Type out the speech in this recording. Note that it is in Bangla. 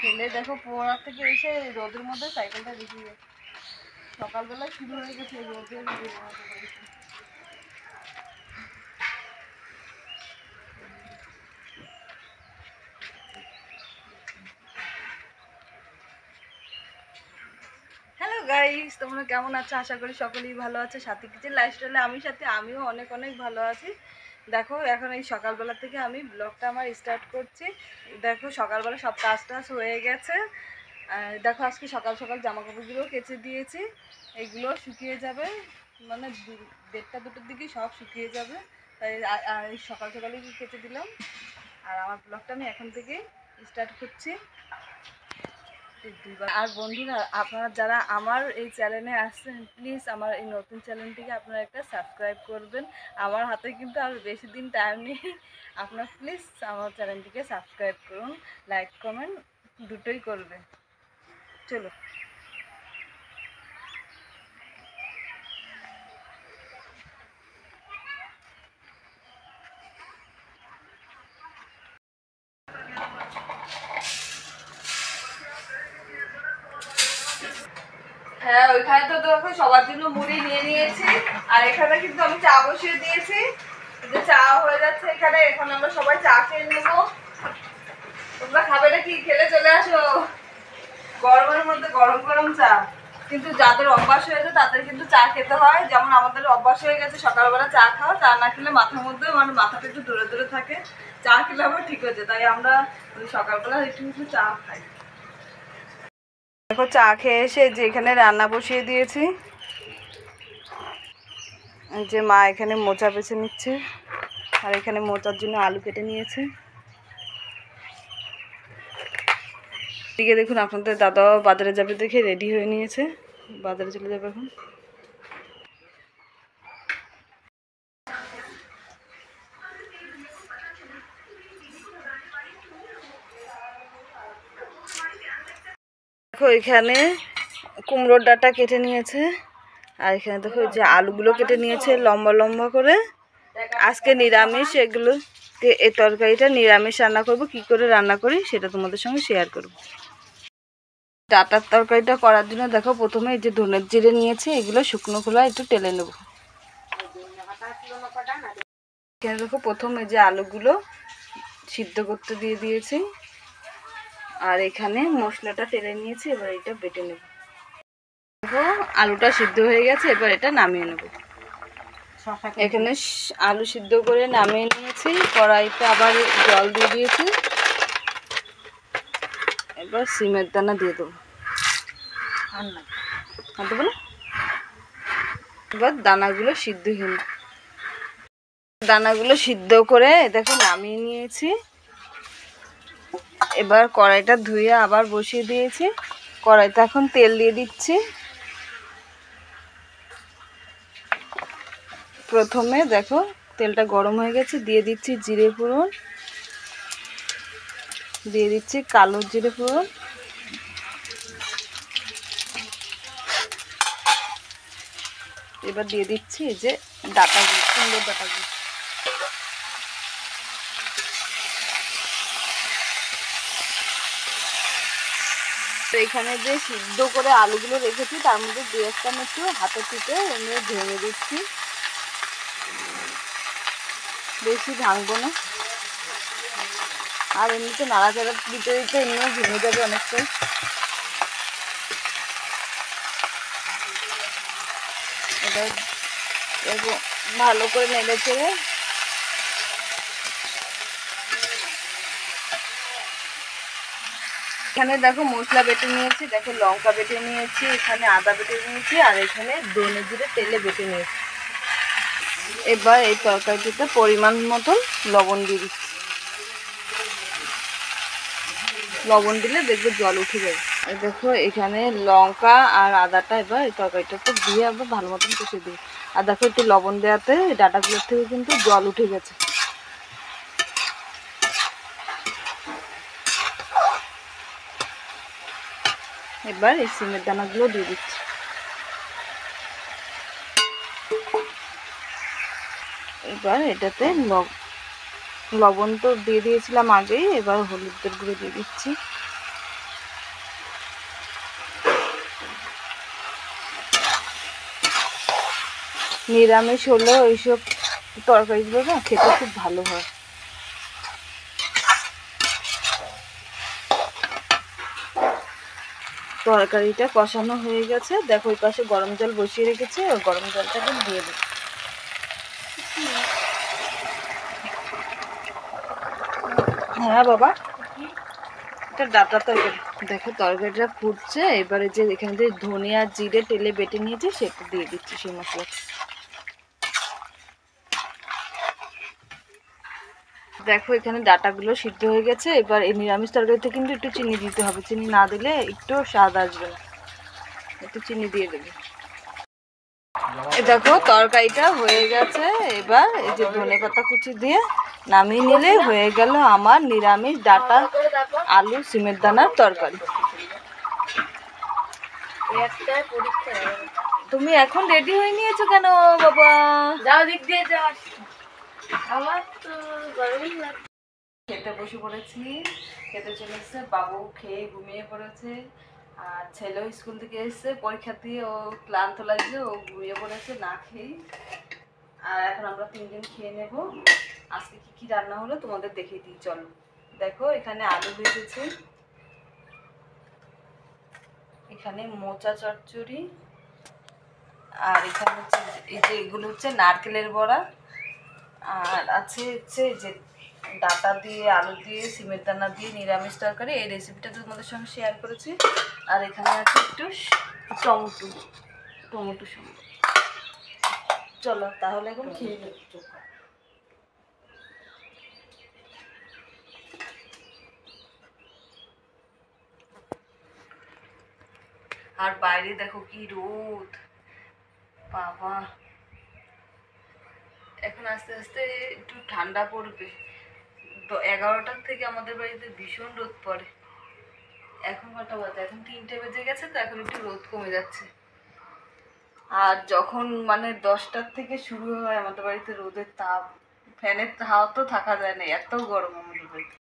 ছেলে দেখো পড়ার থেকে এসে রোদের মধ্যে সাইকেলটা রেখে গেছে। সকালবেলা শুরু হয়ে গেছে রোদের হ্যালো গাইস, তোমরা কেমন আছো? আশা করি সকলেই ভালো আছে। সাথী কিচেন লাইফস্টাইলে আমিও অনেক ভালো আছি। দেখো এখন এই সকালবেলা থেকে আমি ব্লগটা আমার স্টার্ট করছি। দেখো সকালবেলা সব কাজ হয়ে গেছে। দেখো আজকে সকাল সকাল জামা কাপড়গুলো কেচে দিয়েছি। এইগুলো শুকিয়ে যাবে, মানে 1:30-2টার দিকে সব শুকিয়ে যাবে। তাই সকাল সকালই কেচে দিলাম। আর আমার ব্লগটা আমি এখন থেকেই স্টার্ট করছি। আর বন্ধুরা, আপনারা যারা আমার এই চ্যানেলে আসছেন, প্লিজ আমার এই নতুন চ্যানেলটিকে আপনারা একটা সাবস্ক্রাইব করবেন। আমার হাতে কিন্তু আর বেশি দিন টাইম নেই। আপনারা প্লিজ আমার চ্যানেলটিকে সাবস্ক্রাইব করুন, লাইক কমেন্ট দুটোই করবেন। চলো। হ্যাঁ, ওইখানে তো দেখো সবার জন্য মুড়ি নিয়ে নিয়েছি। আর এখানে কিন্তু আমি চা বসিয়ে দিয়েছি, চা হয়ে যাচ্ছে এখানে। এখন আমরা সবাই চা খেয়ে নেবো। তোমরা খাবে নাকি? খেলে চলে আসো। গরমের মধ্যে গরম গরম চা। কিন্তু যাদের অভ্যাস হয়েছে তাদের কিন্তু চা খেতে হয়। যেমন আমাদের অভ্যাস হয়ে গেছে সকালবেলা চা খাওয়া। চা না খেলে মাথার মধ্যে মাথাটা একটু দূরে দূরে থাকে। চা খেলে আবার ঠিক হয়েছে, তাই আমরা সকালবেলা একটু চা খাই। দেখো চা খেয়ে এসে যে এখানে রান্না বসিয়ে দিয়েছি। যে মা এখানে মোচা বেছে নিচ্ছে, আর এখানে মোচার জন্য আলু কেটে নিয়েছে। এদিকে দেখুন আপনাদের দাদা বাজারে যাবে দেখে রেডি হয়ে নিয়েছে, বাজারে চলে যাবে এখন। দেখো এখানে কুমড়োর ডাঁটা কেটে নিয়েছে, আর এখানে দেখো যে আলুগুলো কেটে নিয়েছে লম্বা লম্বা করে। আজকে নিরামিষ, এগুলো এই তরকারিটা নিরামিষ রান্না করব। কি করে রান্না করি সেটা তোমাদের সঙ্গে শেয়ার করব। ডাঁটার তরকারিটা করার জন্য দেখো প্রথমে এই যে ধনের জিরে নিয়েছি, এগুলো শুকনো খোলা একটু টেলে নেব। এখানে দেখো প্রথমে যে আলুগুলো সিদ্ধ করতে দিয়ে দিয়েছি, আর এখানে মশলাটা টেলে নিয়েছি। এবার এটা বেটে নেব। দেখো আলুটা সিদ্ধ হয়ে গেছে, এবার এটা নামিয়ে নেব। এখানে আলু সিদ্ধ করে নামিয়ে নিয়েছি। কড়াইতে আবার জল দিয়ে দিয়েছি। এবার সিমের দানা দিয়ে দেবো। দেবো না, এবার দানাগুলো সিদ্ধ হয়ে দানাগুলো সিদ্ধ করে দেখো নামিয়ে নিয়েছি। এবার কড়াইটা ধুয়ে আবার বসিয়ে দিয়েছি। কড়াইতে এখন তেল দিয়ে দিচ্ছি। প্রথমে দেখো তেলটা গরম হয়ে গেছে, দিয়ে দিচ্ছি জিরে ফোড়ন, দিয়ে দিচ্ছি কালো জিরে ফোড়ন, এবার দিয়ে দিচ্ছি এই যে ডাঁটাগুলো, সুন্দর ডাঁটাগুলো। তো এখানে যে সিদ্ধ করে আলুগুলো রেখেছি তার মধ্যে দু একটা একটু হাতে টিপে এমনি ভেঙে দিচ্ছি। বেশি ভাঙবো না, আর এমনিতে নাড়াচাড়া দিতে দিতে এমনিও ভেঙে যাবে অনেকটাই। এবার ভালো করে নেড়ে চেড়ে এখানে দেখো মশলা বেটে নিয়েছি, দেখো লঙ্কা বেটে নিয়েছি, এখানে আদা বেটে নিয়েছি, আর এখানে ধনে জিরে তেলে বেটে নিয়েছি। এবার এই তরকারিটিতে পরিমাণ মতন লবণ দিয়ে দিচ্ছি। লবণ দিলে দেখবে জল উঠে যাবে। দেখো এখানে লঙ্কা আর আদাটা এবার এই তরকারিটাতে দিয়ে আবার ভালো মতন কষে দিই। আর দেখো একটু লবণ দেওয়াতে ডাঁটাগুলোর থেকে কিন্তু জল উঠে গেছে। এবার এই সিমের দানাগুলো দিয়ে দিচ্ছি। এবার এটাতে লবণ তো দিয়ে দিয়েছিলাম আগেই, এবার হলুদের গুঁড়ো দিয়ে দিচ্ছি। নিরামিষ হলেও এইসব তরকারিগুলো না খেতে খুব ভালো হয়। তরকারিটা কষানো হয়ে গেছে, দেখো ওই পাশে গরম জল বসিয়ে রেখেছি, ওই গরম জলটাকে দিয়ে দেবো। হ্যাঁ বাবা, এটা ডাটা তরকারি। দেখো তরকারিটা ফুটছে, এবারে যে এখানে যে ধনে আর জিরে তেলে বেটে নিয়েছে সেটা দিয়ে দিচ্ছি, সেই মশলা। দেখো এখানে ডাটাগুলো সিদ্ধ হয়ে গেছে। এবার এই নিরামিষ তরকারিতে কিন্তু একটু চিনি দিতে হবে, চিনি না দিলে একটু স্বাদ আসবে না, একটু চিনি দিয়ে দেবে। এই দেখো তরকারিটা হয়ে গেছে, এবার এই যে ধনেপাতা কুচি দিয়ে নামিয়ে নিলে হয়ে গেল আমার নিরামিষ ডাটা আলু সিমের দানার তরকারি। তুমি এখন রেডি হয়ে নিয়েছো কেন বাবা? যাও দিক দিয়ে যাও, আমার তো গরমই লাগছে। খেতে বসে পড়েছি, খেতে চলে এসছে, বাবু খেয়ে ঘুমিয়ে পড়েছে, আর ছেলেও স্কুল থেকে এসছে পরীক্ষা দিয়ে, ও ক্লান্ত লাগছে, ও ঘুমিয়ে পড়েছে না খেয়ে। আর এখন আমরা তিনজন খেয়ে নেব। আজকে কি কি রান্না হলো তোমাদের দেখিয়ে দিই, চলো। দেখো এখানে আলু ভেজেছি, এখানে মোচা চচ্চড়ি, আর এখানে হচ্ছে এই যে এগুলো হচ্ছে নারকেলের বড়া, আর আছে হচ্ছে যে ডাটা দিয়ে আলু দিয়ে সিমের দানা দিয়ে নিরামিষ তরকারি। এই রেসিপিটা তোমাদের সঙ্গে শেয়ার করেছি। আর এখানে আছে একটু টমেটো সঙ্গে। চলো তাহলে এখন খেয়ে নেব। আর বাইরে দেখো কি রোদ বাবা, এখন আস্তে আস্তে একটু ঠান্ডা পড়বে। 11টার থেকে আমাদের বাড়িতে ভীষণ রোদ পড়ে। এখন কটা বাজে? এখন 3টে বেজে গেছে, তো এখন একটু রোদ কমে যাচ্ছে। আর যখন মানে 10টার থেকে শুরু হয় আমাদের বাড়িতে রোদের তাপ, ফ্যানের হাওয়া তো থাকা যায় না, এত গরম আমাদের বাড়িতে।